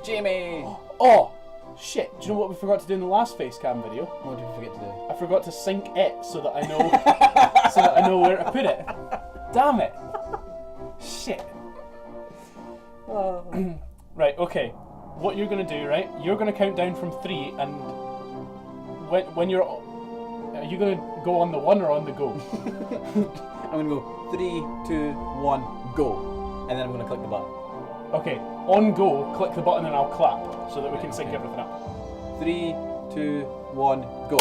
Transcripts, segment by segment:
Jamie! Oh! Shit, do you know what we forgot to do in the last face cam video? What did we forget to do? I forgot to sync it so that I know where to put it. Damn it. Shit. Right, okay. What you're gonna do, right? You're gonna count down from 3 and when you're... Are you gonna go on the 1 or on the go? I'm gonna go 3, 2, 1, go. And then I'm gonna click the button. Okay, on go, click the button and I'll clap so that we can sync everything up. 3, 2, 1, go.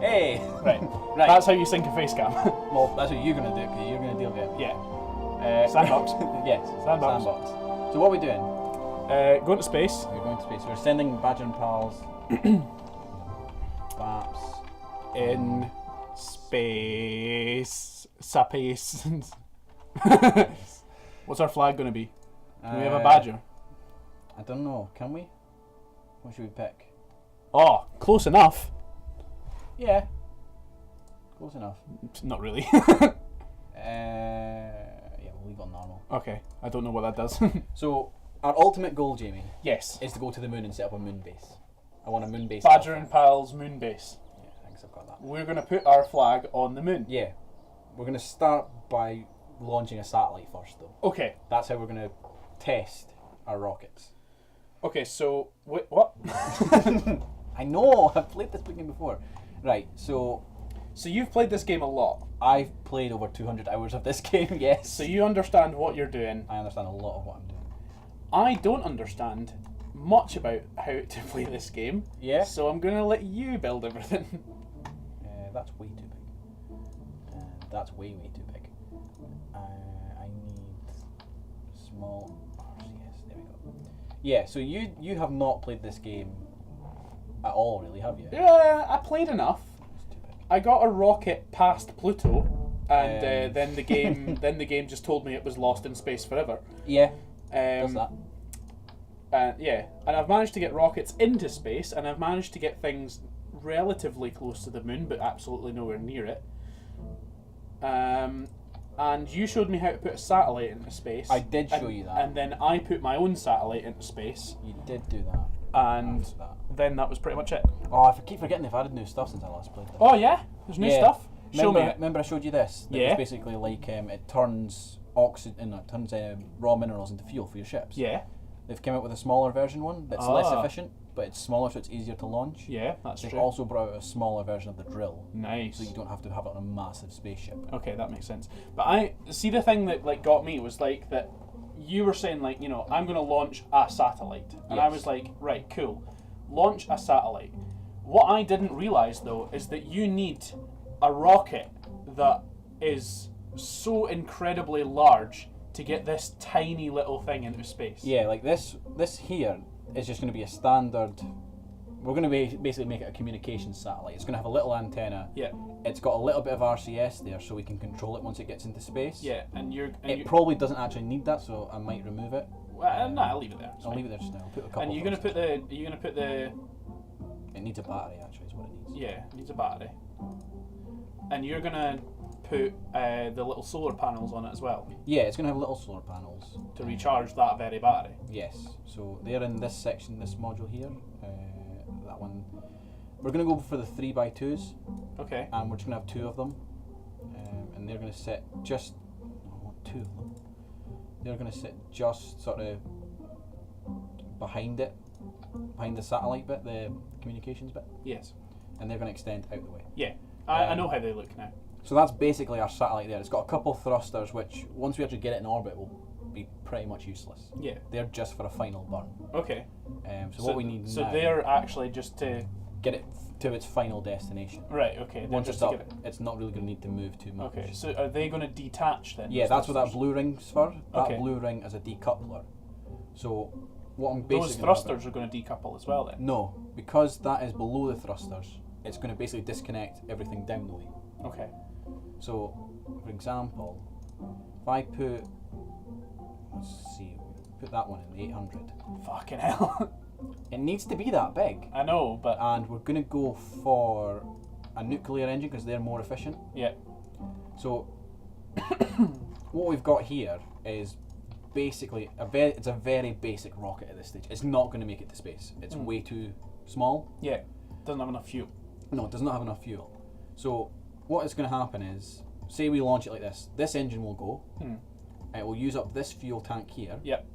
Hey! Right. That's how you sync a face cam. Well, that's what you're gonna do, because you're gonna deal with it. Yeah. Sandbox. Yes, Sandbox. So what are we doing? Going to space. We're going to space. We're sending Badger and Pals. Baps. In space. Space. What's our flag going to be? Can we have a badger? I don't know. Can we? What should we pick? Oh, close enough. Yeah. Close enough. Not really. Yeah, we'll leave it on normal. Okay, I don't know what that does. So, our ultimate goal, Jamie, Yes. is to go to the moon and set up a moon base. I want a moon base. Badger and Pals moon base. Yeah, I think I've got that. We're going to put our flag on the moon. Yeah. We're going to start by launching a satellite first, though. Okay. That's how we're going to test our rockets. Okay, so... Wait, what? I know! I've played this game before. Right, so... So you've played this game a lot. I've played over 200 hours of this game, yes. So you understand what you're doing. I understand a lot of what I'm doing. I don't understand much about how to play this game. Yeah? So I'm going to let you build everything. That's way too big. That's way too big. I need small RCS. There we go. Yeah, so you have not played this game at all, really, have you? Yeah, I played enough. It's too big. I got a rocket past Pluto, and then the game just told me it was lost in space forever. Yeah. Does that? Yeah, and I've managed to get rockets into space, and I've managed to get things relatively close to the moon, but absolutely nowhere near it. And you showed me how to put a satellite into space. I did show you that. And then I put my own satellite into space. You did do that. And then that was pretty much it. Oh, I keep forgetting they've added new stuff since I last played this. Oh yeah? There's new stuff? Show me it. Remember I showed you this? That Yeah. was basically like it turns raw minerals into fuel for your ships. Yeah. They've come out with a smaller version one that's less efficient, but it's smaller so it's easier to launch. Yeah, that's They've true. also brought out a smaller version of the drill. Nice. So you don't have to have it on a massive spaceship. Okay, that makes sense. But I see the thing that like got me was like that you were saying like, you know, I'm going to launch a satellite. And I Yes. was like, right, cool. Launch a satellite. What I didn't realize though is that you need a rocket that is so incredibly large to get this tiny little thing into space. Yeah, like this here is just going to be a standard. We're going to basically make it a communications satellite. It's going to have a little antenna. Yeah. It's got a little bit of RCS there, so we can control it once it gets into space. Yeah, and It probably doesn't actually need that, so I might remove it. no, I'll leave it there. It's I'll fine. leave it there just now. I'll put a couple. And you're gonna put the It needs a battery, actually, is what it needs. yeah, it needs a battery. And you're gonna put the little solar panels on it as well Yeah, it's going to have little solar panels to recharge that very battery. Yes, so they're in this section, this module here. That one. We're going to go for the 3x2s, Okay. and we're just going to have 2 of them. And they're going to sit just. I want 2 of them. They're going to sit just sort of behind it, behind the satellite bit, the communications bit, Yes. and they're going to extend out the way. Yeah. I know how they look now. So that's basically our satellite there. It's got a couple thrusters, which once we actually get it in orbit will be pretty much useless. Yeah. They're just for a final burn. Okay. So what we need So now, they're actually just to get it to its final destination. right. Okay. They're Once just it's to up, give it. it's not really going to need to move too much. Okay. So are they going to detach then? Yeah, those that's what that thrusters? blue ring's for. That Okay. blue ring is a decoupler. So what I'm basically Those thrusters are going to decouple as well then. No, because that is below the thrusters, it's going to basically disconnect everything down the way. Okay. So, for example, if I put, let's see, put that one in 800. Fucking hell. It needs to be that big, I know, but and we're going to go for a nuclear engine because they're more efficient. yeah. So what we've got here is basically it's a very basic rocket at this stage. It's not going to make it to space. It's way too small. Yeah, doesn't have enough fuel. No, it does not have enough fuel. So what is going to happen is, say we launch it like this. This engine will go. It will use up this fuel tank here. Yep.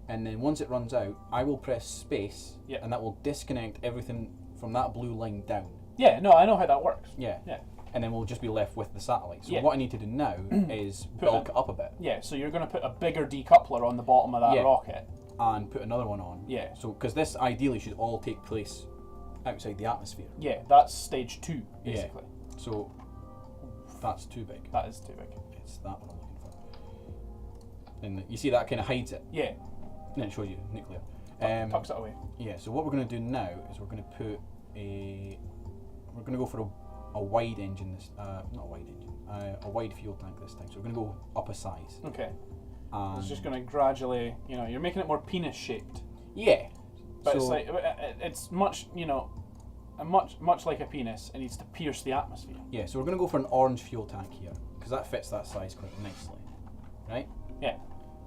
And then once it runs out, I will press space, Yep. and that will disconnect everything from that blue line down. Yeah, no, I know how that works. Yeah. Yeah. And then we'll just be left with the satellite. So Yeah. what I need to do now is bulk it up a bit Yeah, so you're going to put a bigger decoupler on the bottom of that Yeah. rocket. and put another one on. Yeah. So because this ideally should all take place outside the atmosphere. Yeah, that's stage 2, basically. Yeah. So that's too big. That is too big. It's that one I'm looking for. And you see that kind of hides it. Yeah, And then it shows you nuclear. tucks it away. Yeah. So what we're going to do now is we're going to put we're going to go for a wide engine. Not a wide engine. A wide fuel tank this time. So we're going to go up a size. Okay. And It's just going to gradually, you're making it more penis shaped. yeah. But so, it's much, much like a penis. It needs to pierce the atmosphere. yeah. So we're going to go for an orange fuel tank here because that fits that size quite nicely, right? Yeah.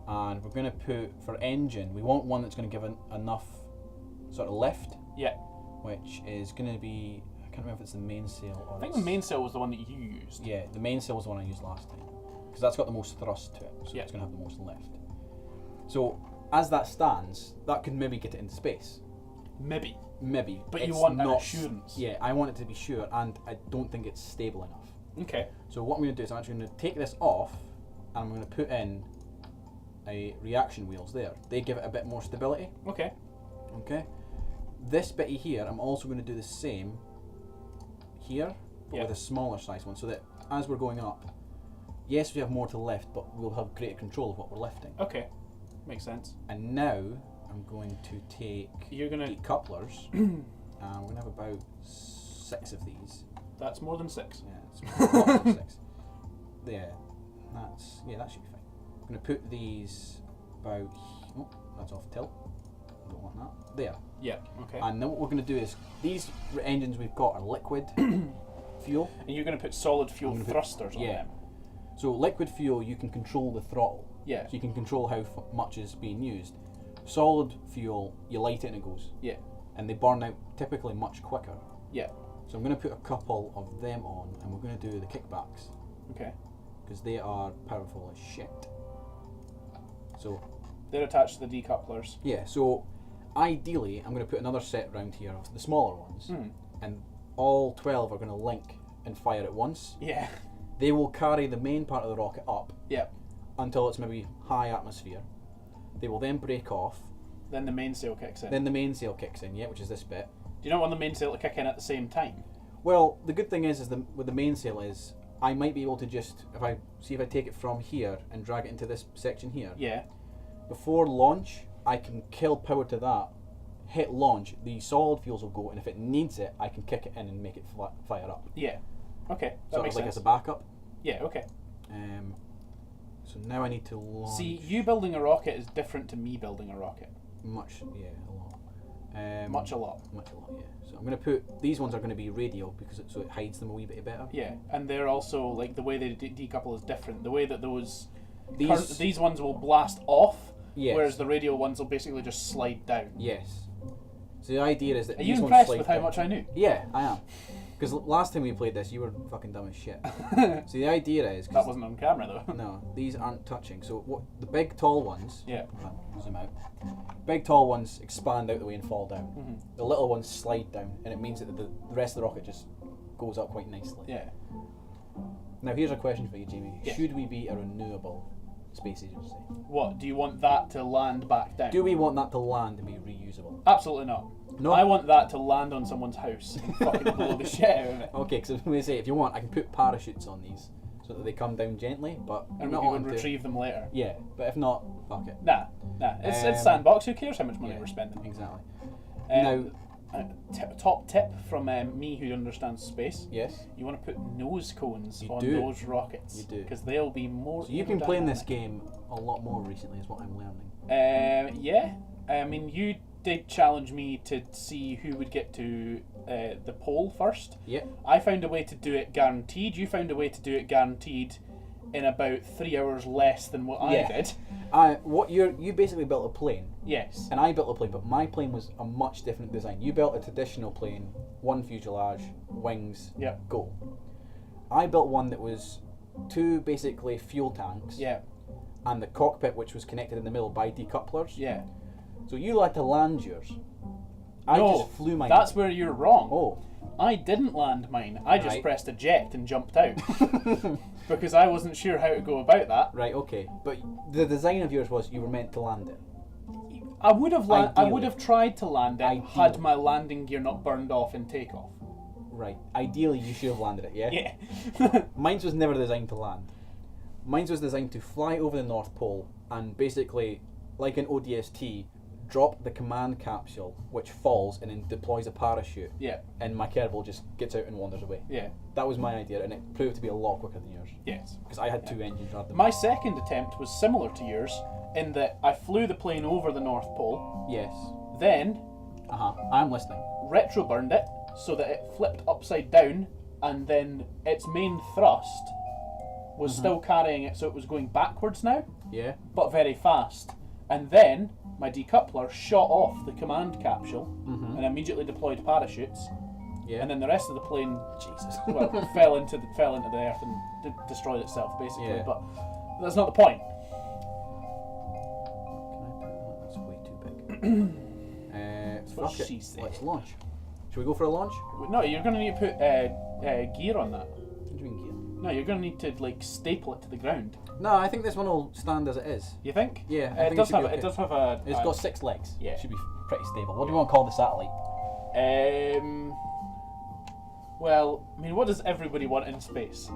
And we're going to put for engine. We want one that's going to give enough sort of lift, Yeah. which is going to be. I can't remember if it's the mainsail or. I think the mainsail was the one that you used. Yeah, the mainsail was the one I used last time because that's got the most thrust to it, so Yeah. it's going to have the most lift. So as that stands, that could maybe get it into space. Maybe. Maybe. But you It's want an not assurance. Yeah, I want it to be sure, and I don't think it's stable enough. Okay. So what I'm going to do is I'm actually going to take this off, and I'm going to put in a reaction wheels there. They give it a bit more stability. Okay. Okay. This bitty here, I'm also going to do the same here, but Yeah. with a smaller size one, so that as we're going up, yes, we have more to lift, but we'll have greater control of what we're lifting. Okay. Makes sense. And now I'm going to take You're gonna. decouplers, and we're going to have about 6 of these. That's more than 6. Yeah, it's a lot more 6. Yeah, that should be fine. I'm going to put these about. Oh, that's off tilt. I don't want that. There. Yeah. Okay. And then what we're going to do is these engines we've got are liquid fuel. And you're going to put solid fuel I'm gonna put- thrusters on yeah. them. So liquid fuel, you can control the throttle. Yeah. So you can control how much is being used. Solid fuel, you light it and it goes. Yeah. And they burn out typically much quicker. Yeah. So I'm going to put a couple of them on, and we're going to do the kickbacks Okay. because they are powerful as shit. So They're attached to the decouplers. yeah, so ideally I'm going to put another set round here of the smaller ones, and all 12 are going to link and fire at once. Yeah. They will carry the main part of the rocket up Yeah. until it's maybe high atmosphere. They will then break off. Then the mainsail kicks in. Then the mainsail kicks in, yeah, which is this bit. Do you not want the mainsail to kick in at the same time? Well, the good thing is with the mainsail is I might be able to just if I take it from here and drag it into this section here. Yeah. Before launch, I can kill power to that. Hit launch, the solid fuels will go, and if it needs it, I can kick it in and make it fire up. Yeah. Okay. That So makes like sense. as a backup. Yeah. Okay. So now I need to launch. See, you building a rocket is different to me building a rocket. A lot. Much a lot. Much a lot, yeah. So I'm going to put these ones are going to be radial because so it hides them a wee bit better. Yeah, and they're also like the way they decouple is different. The way that These these ones will blast off, Yes. whereas the radial ones will basically just slide down. Yes. So the idea is that Are you these ones impressed slide with how down. much I knew? Yeah, I am. Because last time we played this, you were fucking dumb as shit. So the idea is... 'cause That wasn't on camera though. No, these aren't touching. So what the big tall ones... Yeah. Zoom out. Big tall ones expand out the way and fall down. Mm-hmm. The little ones slide down, and it means that the rest of the rocket just goes up quite nicely. Yeah. Now here's a question for you, Jamie. Yes. Should we be a renewable space agency? What, do you want that to land back down? Do we want that to land and be reusable? Absolutely not. No. I want that to land on someone's house and fucking blow the shit out of it. Okay, because I'm going to say, if you want, I can put parachutes on these so that they come down gently, but And we not can wanting to- retrieve them later. Yeah, but if not, fuck it. Nah. It's Um, sandbox. Who cares how much money Yeah, we're spending? Exactly. Um, top tip from me who understands space. Yes. You want to put nose cones You on do. those rockets. You do. Because they'll be more. So you've been playing this aerodynamic. game a lot more recently, is what I'm learning. Yeah. I mean, you did challenge me to see who would get to the pole first. Yep. I found a way to do it guaranteed. You found a way to do it guaranteed in about 3 hours less than what I did. You basically built a plane, Yes. and I built a plane, but my plane was a much different design. You built a traditional plane, one fuselage, wings, Yep. go. I built one that was 2 basically fuel tanks, Yeah. and the cockpit which was connected in the middle by decouplers. Yeah. So you had to land yours. I No, just flew mine. that's where you're wrong. Oh. I didn't land mine. I just Right. pressed eject and jumped out because I wasn't sure how to go about that. Right, okay. But the design of yours was you were meant to land it. I would have I Ideally. would have tried to land it Ideally. had my landing gear not burned off in takeoff. Right. Ideally, you should have landed it, yeah? Yeah. Mine's was never designed to land. Mine's was designed to fly over the North Pole and basically, like an ODST, drop the command capsule, which falls and then deploys a parachute, Yeah. and my Kerbal just gets out and wanders away. Yeah. That was my idea, and it proved to be a lot quicker than yours. Yes. Because I had 2 engines rather than My second attempt was similar to yours in that I flew the plane over the North Pole, Yes. then I'm listening. retro burned it so that it flipped upside down, and then its main thrust was still carrying it, so it was going backwards now, Yeah? but very fast. And then my decoupler shot off the command capsule and immediately deployed parachutes, Yeah. and then the rest of the plane, Jesus. well, fell into the earth and destroyed itself basically. Yeah. But that's not the point. That's way too big. what Fuck it. she said. Let's launch. Should we go for a launch? No, you're going to need to put gear on that. What do you mean gear? No, you're going to need to like staple it to the ground. No, I think this one will stand as it is. You think? Yeah, I think it does should be have. okay. It does have a. It's got 6 legs. Yeah. It should be pretty stable. What do you want to call the satellite? Well, I mean, what does everybody want in space?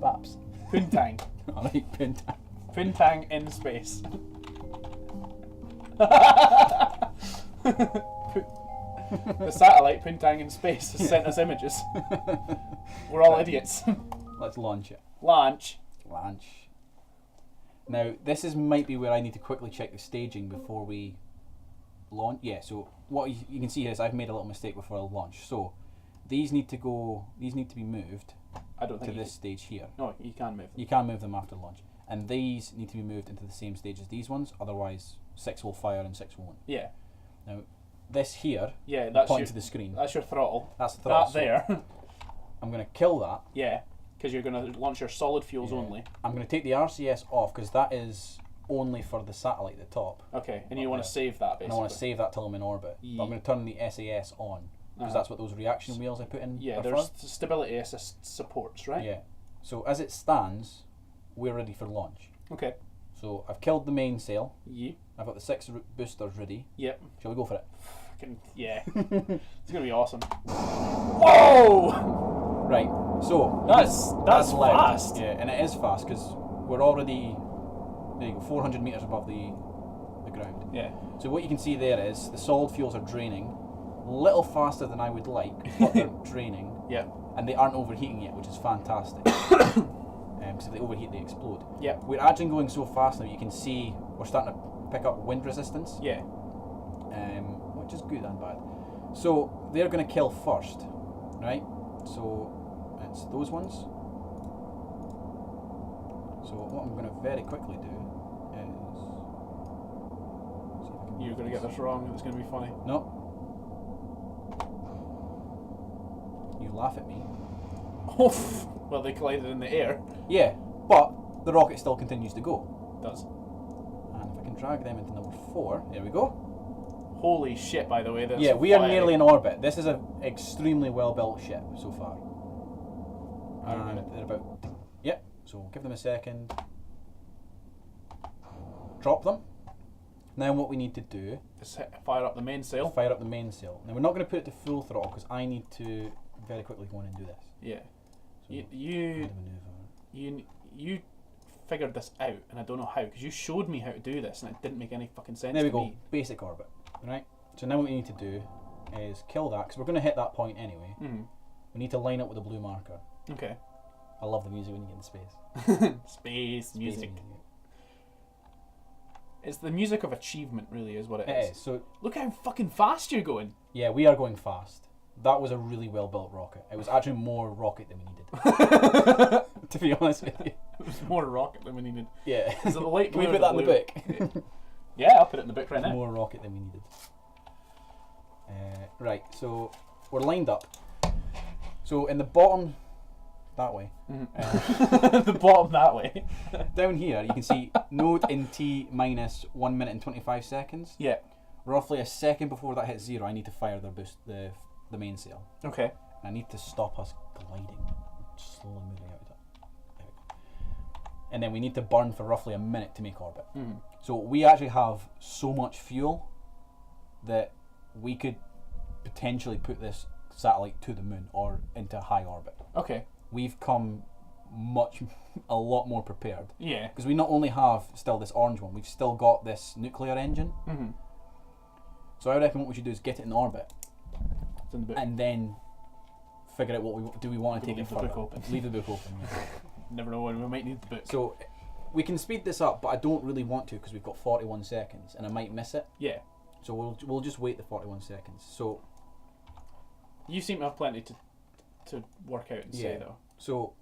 Babs. Poontang. Alright, Poontang. Poontang in space. The satellite Poontang in space has sent us images. We're all idiots. Let's launch it. Launch. Launch. Now, this might be where I need to quickly check the staging before we launch. Yeah, so what you can see here is I've made a little mistake before I launch. So, these need to be moved I don't to think this stage here. No, you can move. You can move them after launch. And these need to be moved into the same stage as these ones, otherwise 6 will fire and 6 won't. Yeah. Now, this here, Yeah, that's point your, to the screen, that's your throttle. that's the throttle. That there. I'm going to kill that. Yeah, because you're going to launch your solid fuels Yeah. only. I'm going to take the RCS off because that is only for the satellite at the top. Okay, and you want to Okay. save that And basically. I want to save that till I'm in orbit. But I'm going to turn the SAS on because that's what those reaction wheels I put in Yeah, are there's for. stability assist supports, right? Yeah. So as it stands, we're ready for launch. Okay. So I've killed the mainsail. Yeah. I've got the 6 boosters ready. Yep. Shall we go for it? Fucking yeah. It's gonna be awesome. Whoa! Right. So That's loud. fast. Yeah, and it is fast because we're already 400 meters above the ground. Yeah. So what you can see there is the solid fuels are draining a little faster than I would like, but they're draining, Yeah. and they aren't overheating yet, which is fantastic. Because if they overheat, they explode. Yeah. We're actually going so fast now. You can see we're starting to pick up wind resistance. Yeah. Which is good and bad. So they're going to kill first, right? So it's those ones. So what I'm going to very quickly do is see if I can You're gonna get this wrong. It's gonna be funny. No. You laugh at me. Oof. Well, they collided in the air. Yeah, but the rocket still continues to go. It does. And if I can drag them into number 4, there we go. Holy shit! By the way, that's Yeah, we are flying. nearly in orbit. This is an extremely well built ship so far. Hang on a And minute. they're about. Yep. So give them a second. Drop them. Now what we need to do, Just fire up the mainsail. fire up the mainsail. Now we're not going to put it to full throttle because I need to very quickly go in and do this. Yeah. So You how to maneuver. you figured this out, and I don't know how, because you showed me how to do this, and it didn't make any fucking sense There we to go. me. Basic orbit. Right. So now what we need to do is kill that because we're going to hit that point anyway. Mm. We need to line up with the blue marker. Okay. I love the music when you get in space. Space music. Space It's the music of achievement, really, is what it It is. is. So Look how fucking fast you're going. yeah, we are going fast. That was a really well built rocket. It was actually more rocket than we needed. To be honest with you. It was more rocket than we needed. Yeah. Is it the light Can we blue put or that in the book? Yeah, I'll put it in the book right now. More rocket than we needed. Right, so we're lined up. So in the bottom, that way. The bottom that way. Down here, you can see node in T minus 1 minute and 25 seconds. Yeah. Roughly a second before that hits 0, I need to fire the mainsail. Okay. I need to stop us gliding, slowly moving out of it. There we go. And then we need to burn for roughly a minute to make orbit. So we actually have so much fuel that we could potentially put this satellite to the moon or into high orbit. Okay. We've come a lot more prepared. Yeah. Because we not only have still this orange one, we've still got this nuclear engine. So I reckon what we should do is get it in orbit. It's in the book. And then figure out what we want to take it further. Leave the book open. Leave the book open. Yeah. Never know when we might need the book. So we can speed this up, but I don't really want to because we've got 41 seconds and I might miss it. Yeah. So we'll just wait the 41 seconds. So you seem to have plenty to work out and say though. So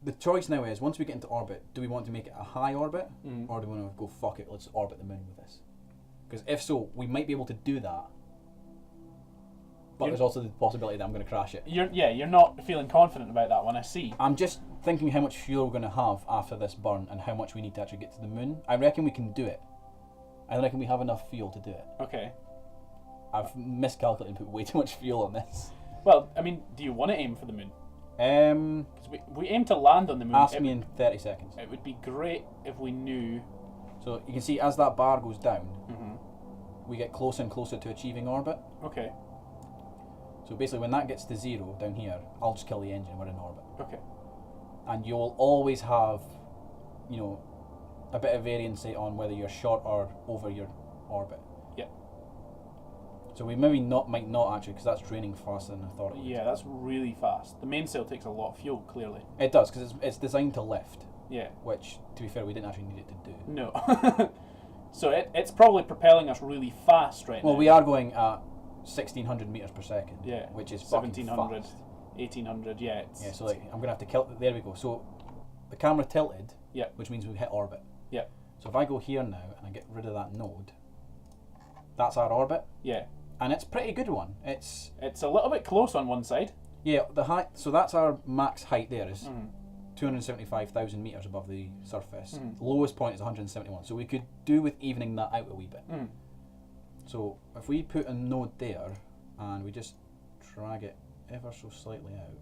the choice now is, once we get into orbit, do we want to make it a high orbit or do we want to go fuck it, let's orbit the moon with this? Because if so, we might be able to do that. But there's also the possibility that I'm going to crash it. You're not feeling confident about that one, I see. I'm just thinking how much fuel we're going to have after this burn and how much we need to actually get to the moon. I reckon we can do it. I reckon we have enough fuel to do it. Okay. I've miscalculated and put way too much fuel on this. Well, I mean, do you want to aim for the moon? 'Cause we aim to land on the moon. Ask me in 30 seconds. It would be great if we knew. So you can see as that bar goes down, we get closer and closer to achieving orbit. Okay. So basically when that gets to 0 down here, I'll just kill the engine, we're in orbit. Okay. And you'll always have, a bit of variance on whether you're short or over your orbit. Yeah. So we maybe might not actually, because that's draining faster than I thought it would. Yeah, that's really fast. The mainsail takes a lot of fuel, clearly. It does, because it's designed to lift. Yeah. Which, to be fair, we didn't actually need it to do. No. So it's probably propelling us really fast right now. Well, we are going at 1,600 meters per second. Yeah. Which is fucking 1,700, fast. 1,800, yeah. Yeah, so like, I'm going to have to kill... There we go. So the camera tilted, Yeah. which means we've hit orbit. Yeah. So if I go here now and I get rid of that node, that's our orbit. Yeah. And it's a pretty good one. It's a little bit close on one side. Yeah, the height. So that's our max height there is 275,000 meters above the surface. Lowest point is 171. So we could do with evening that out a wee bit. So if we put a node there and we just drag it ever so slightly out.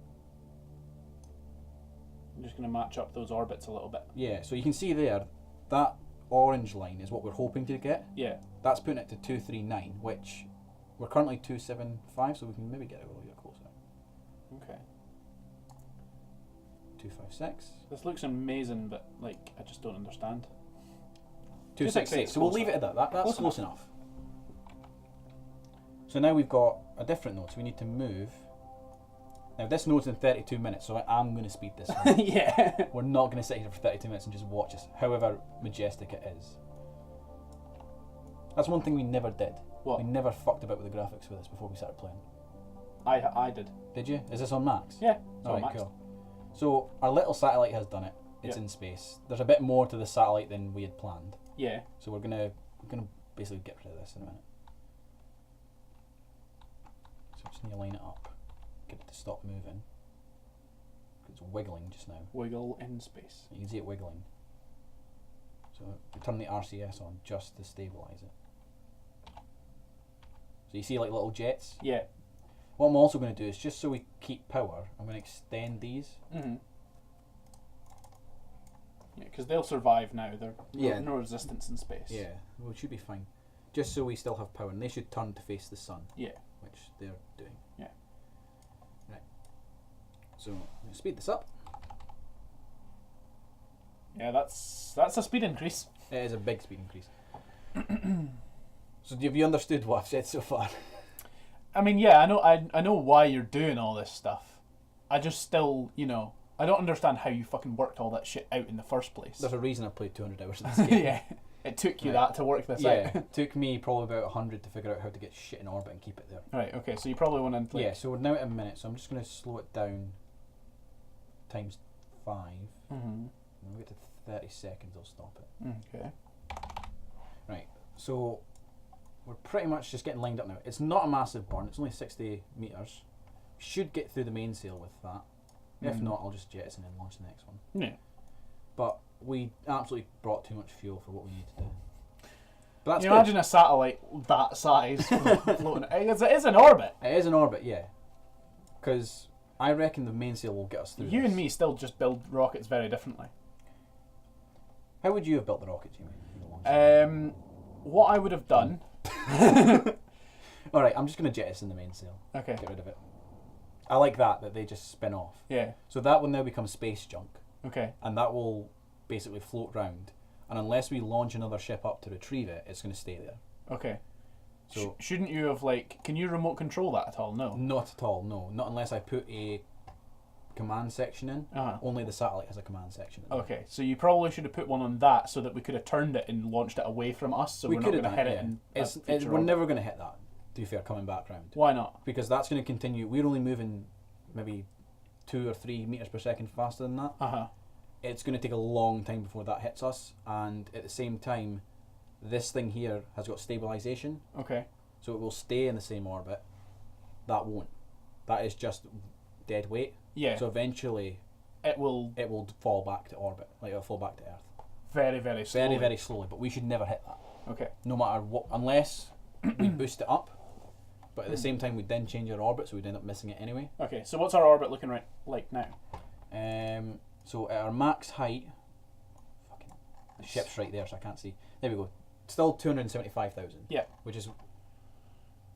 I'm just going to match up those orbits a little bit. Yeah, so you can see there, that orange line is what we're hoping to get. Yeah. That's putting it to 239, which we're currently 275, so we can maybe get it a little bit closer. Okay. 256. This looks amazing, but like I just don't understand. 268. So we'll leave it at that. That's close enough. So now we've got a different node, so we need to move. Now this node's in 32 minutes, so I'm going to speed this up. Yeah. We're not going to sit here for 32 minutes and just watch this, however majestic it is. That's one thing we never did. What? We never fucked about with the graphics for this before we started playing. I did. Did you? Is this on max? Yeah. It's on Alright, max. cool. So our little satellite has done it. It's in space. There's a bit more to the satellite than we had planned. Yeah. So we're gonna basically get rid of this in a minute. So just need to line it up. Get it to stop moving. It's wiggling just now. Wiggle in space. You can see it wiggling. So we turn the RCS on just to stabilise it. So you see like little jets? Yeah. What I'm also going to do is, just so we keep power, I'm going to extend these. Yeah, because they'll survive now. They're no resistance in space. Yeah, well, it should be fine. Just so we still have power, and they should turn to face the sun. Yeah. Which they're doing. Yeah. Right. So I'm going to speed this up. Yeah, that's a speed increase. It is a big speed increase. So have you understood what I've said so far? I mean, yeah, I know why you're doing all this stuff. I just still, I don't understand how you fucking worked all that shit out in the first place. There's a reason I've played 200 hours of this game. Yeah. It took you Right. that to work this Yeah, out. took me probably about 100 to figure out how to get shit in orbit and keep it there. Right, okay, so you probably want to... Yeah, so we're now at a minute, so I'm just going to slow it down times 5. Mm-hmm. When we get to 30 seconds, I'll stop it. Okay. Right, so we're pretty much just getting lined up now. It's not a massive burn, it's only 60 metres. Should get through the mainsail with that. If not, I'll just jettison and launch the next one. Yeah. But we absolutely brought too much fuel for what we need to do. But that's You good. imagine a satellite that size floating. It is in orbit. It is in orbit, yeah. Because I reckon the mainsail will get us through You this. and me still just build rockets very differently. How would you have built the rocket, Jamie? What I would have done... Alright, I'm just going to jettison the mainsail. Okay. Get rid of it. I like that they just spin off. Yeah. So that will now become space junk. Okay. And that will basically float round. And unless we launch another ship up to retrieve it, it's going to stay there. Okay. So shouldn't you have, like... Can you remote control that at all? No. not at all, no. Not unless I put a command section in. Uh-huh. Only the satellite has a command section in. Okay, so you probably should have put one on that so that we could have turned it and launched it away from us, so we're not going to hit it in a future we're orbit. never going to hit that, to be fair, coming back round. Why not? Because that's going to continue. We're only moving maybe 2 or 3 metres per second faster than that. Uh-huh. It's going to take a long time before that hits us, and at the same time, this thing here has got stabilisation, Okay. so it will stay in the same orbit. That won't. That is just dead weight. Yeah. So eventually, it will it will fall back to orbit, like it'll fall back to Earth. very, very slowly. Very, very slowly, but we should never hit that. Okay. No matter what, unless we boost it up, but at the same time, we'd then change our orbit, so we'd end up missing it anyway. Okay, so what's our orbit looking like now? So at our max height, fucking, the ship's right there, so I can't see. There we go. Still 275,000. Yeah. Which is,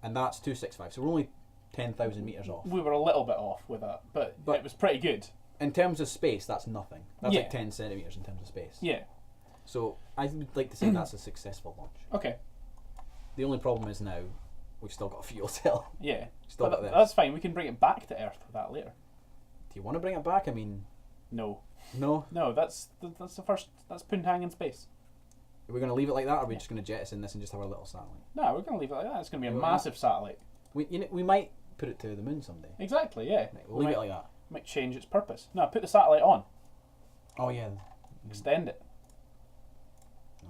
and that's 265. So we're only 10,000 meters off. We were a little bit off with that, but it was pretty good. In terms of space, that's nothing. That's Yeah. like 10 centimeters in terms of space. Yeah. So I would like to say that's a successful launch. Okay. The only problem is now we've still got a fuel cell. Yeah. Still But got this. that's fine. We can bring it back to Earth with that later. Do you want to bring it back? I mean, No. no. No, that's the first. That's Poontang in space. Are we going to leave it like that, or are we just going to jettison this and just have our little satellite? No, we're going to leave it like that. It's going to be a Yeah, massive satellite. We might put it to the moon someday. Exactly, yeah. Right, we'll leave it like that. Might change its purpose. No, put the satellite on. Oh yeah. Extend it. No.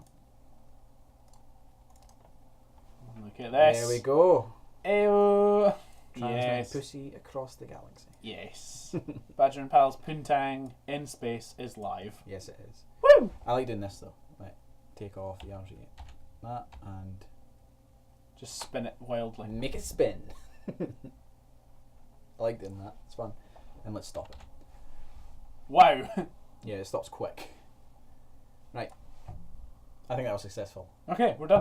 Look at this. There we go. Ew. Transmit Yes. pussy across the galaxy. Yes. Badger and Pals Poontang in space is live. Yes, it is. Woo! I like doing this though. Right, take off the arms, that, and Just spin it wildly. make it spin. I like doing that. It's fun. And let's stop it. Wow. Yeah, it stops quick. Right. I think that was successful. Okay, we're done.